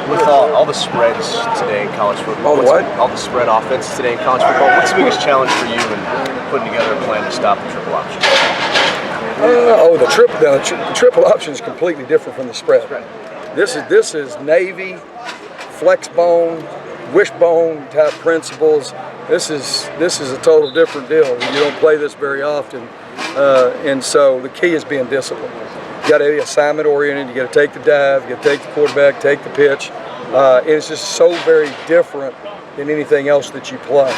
With all the spreads today in college football, all the spread offenses today in college football, what's the biggest challenge for you in putting together a plan to stop the triple option? The triple option is completely different from the spread. This is Navy, flex bone, wishbone type principles. This is a total different deal. You don't play this very often, and so the key is being disciplined. You got to be assignment oriented. You got to take the dive. You got to take the quarterback, take the pitch. And it's just so very different than anything else that you play.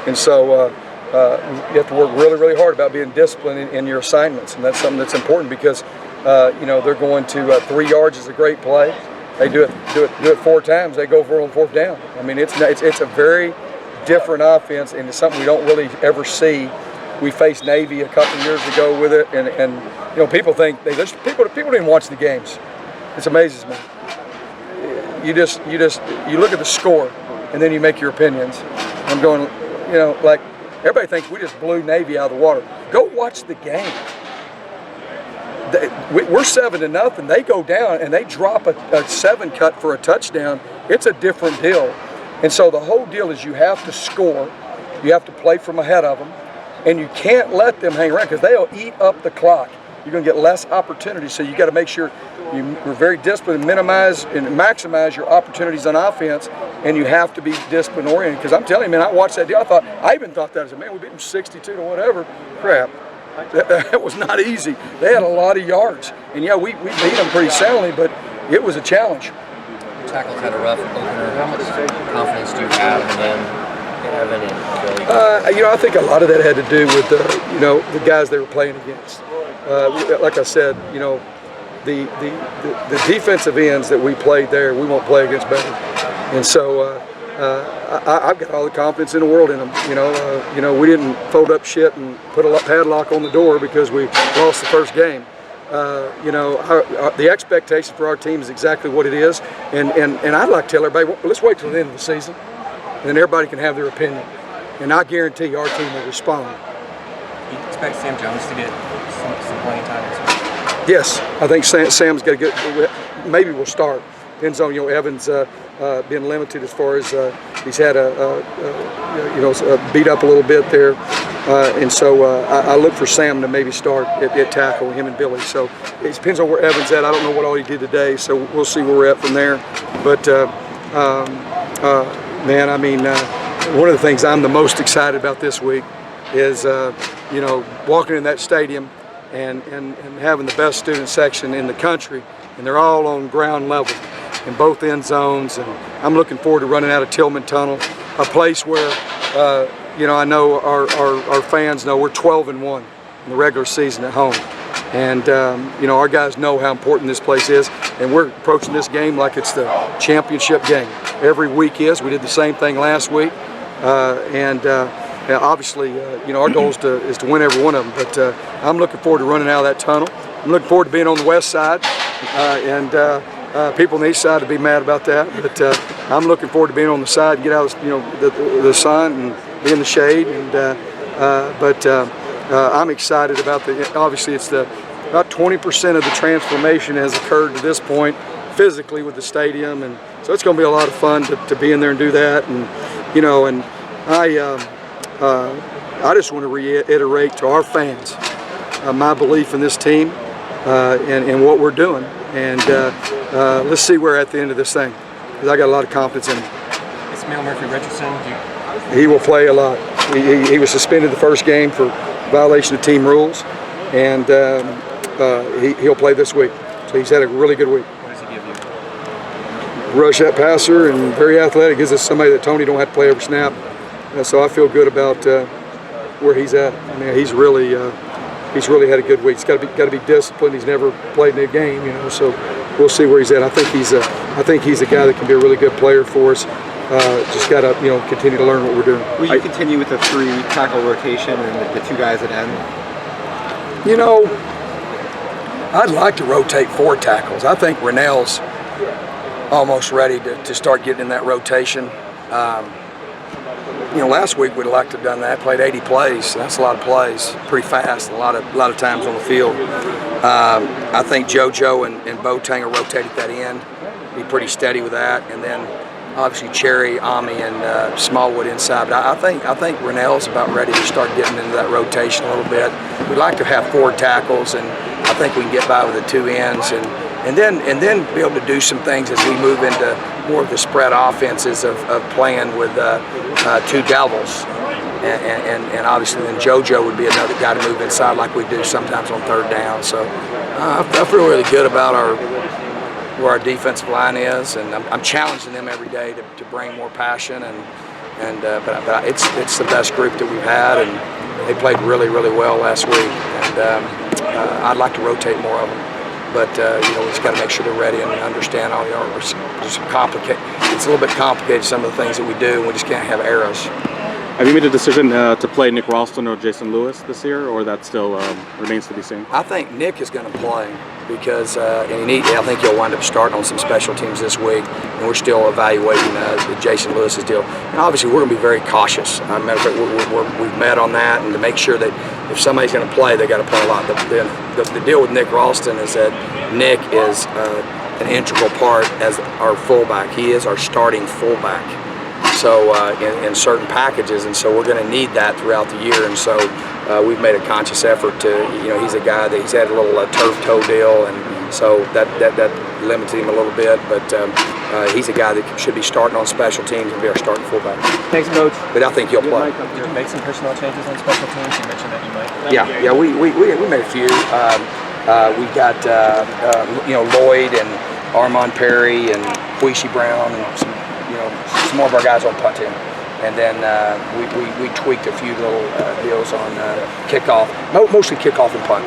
And so you have to work really, really hard about being disciplined in your assignments, and that's something that's important because they're going to 3 yards is a great play. They do it 4 times. They go for it on 4th down. I mean, it's a very different offense, and it's something we don't really ever see. We faced Navy a couple of years ago with it, and people think people didn't watch the games. It amazes me. You look at the score, and then you make your opinions. I'm going, like everybody thinks we just blew Navy out of the water. Go watch the game. We're 7-0. They go down and they drop a 7 cut for a touchdown. It's a different deal. And so the whole deal is you have to score. You have to play from ahead of them. And you can't let them hang around because they'll eat up the clock. You're going to get less opportunity. So you got to make sure you're very disciplined, minimize and maximize your opportunities on offense. And you have to be discipline oriented. Because I'm telling you, man, I watched that deal. I even thought that. I said, man, we beat them 62 to whatever. Crap. That was not easy. They had a lot of yards. And yeah, we beat them pretty soundly, but it was a challenge. Tackles had a rough opener. How much confidence do you have in them? I think a lot of that had to do with the guys they were playing against. Like I said, the defensive ends that we played there, we won't play against better. And so I've got all the confidence in the world in them. We didn't fold up shit and put a padlock on the door because we lost the first game. The expectation for our team is exactly what it is, and I'd like to tell everybody, well, let's wait till the end of the season, and then everybody can have their opinion. And I guarantee you our team will respond. You expect Sam Jones to get some playing time this week? Yes, I think Sam's got to get. Maybe we'll start. Depends on Evans being limited as far as he's had beat up a little bit there, and so I look for Sam to maybe start at tackle, him and Billy. So it depends on where Evans at. I don't know what all he did today, so we'll see where we're at from there. But man, I mean, one of the things I'm the most excited about this week is walking in that stadium and having the best student section in the country, and they're all on ground level in both end zones, and I'm looking forward to running out of Tillman Tunnel, a place where I know our fans know we're 12-1 in the regular season at home, and our guys know how important this place is, and we're approaching this game like it's the championship game. Every week is. We did the same thing last week, obviously our goal is to win every one of them. But I'm looking forward to running out of that tunnel. I'm looking forward to being on the west side, and people on the east side to be mad about that. But I'm looking forward to being on the side and get out of the sun and be in the shade. And I'm excited about obviously it's about 20% of the transformation has occurred to this point physically with the stadium, and so it's going to be a lot of fun to be in there and do that. And I just want to reiterate to our fans my belief in this team and what we're doing. And let's see where we're at the end of this thing, because I got a lot of confidence in him. Ismail Murphy-Richardson, he will play a lot. He was suspended the first game for violation of team rules, and he'll play this week. So he's had a really good week. What does he give you? Rush that passer and very athletic. Gives us somebody that Tony don't have to play every snap. So I feel good about where he's at. I mean, he's really had a good week. He's got to be disciplined. He's never played in a game, So we'll see where he's at. I think he's a guy that can be a really good player for us. Just got to continue to learn what we're doing. Will you continue with the 3 tackle rotation and the 2 guys at end? I'd like to rotate 4 tackles. I think Rennell's almost ready to start getting in that rotation. Last week we'd like to have done that. Played 80 plays. That's a lot of plays. Pretty fast. A lot of times on the field. I think JoJo and Boateng are rotated at that end. Be pretty steady with that, and then obviously Cherry, Ami, and Smallwood inside. But I think Rennell's about ready to start getting into that rotation a little bit. We'd like to have 4 tackles, and I think we can get by with the 2 ends, and then be able to do some things as we move into more of the spread offenses of playing with 2 Devils. And obviously then JoJo would be another guy to move inside like we do sometimes on 3rd down. So I feel really good about where our defensive line is, and I'm challenging them every day to bring more passion, but it's the best group that we've had, and they played really well last week, and I'd like to rotate more of them. But we just got to make sure they're ready and understand all the arts. It's a little bit complicated, some of the things that we do, and we just can't have errors. Have you made a decision to play Nick Ralston or Jason Lewis this year, or that still remains to be seen? I think Nick is going to play because I think he'll wind up starting on some special teams this week, and we're still evaluating Jason Lewis's deal. And obviously, we're going to be very cautious. We've met on that, and to make sure that if somebody's going to play, they got to play a lot. The deal with Nick Ralston is that Nick is an integral part as our fullback. He is our starting fullback. So in certain packages, and so we're going to need that throughout the year, and so we've made a conscious effort to, he's a guy that he's had a little turf toe deal, and so that limited him a little bit, but he's a guy that should be starting on special teams and be our starting fullback. Thanks, Coach. But I think he'll play. Did you make some personnel changes on special teams? You mentioned that you might. Yeah, we made a few. We got Lloyd and Armand Perry and Queasy Brown and some more of our guys on punt team, and then we tweaked a few little deals on kickoff, mostly kickoff and punt.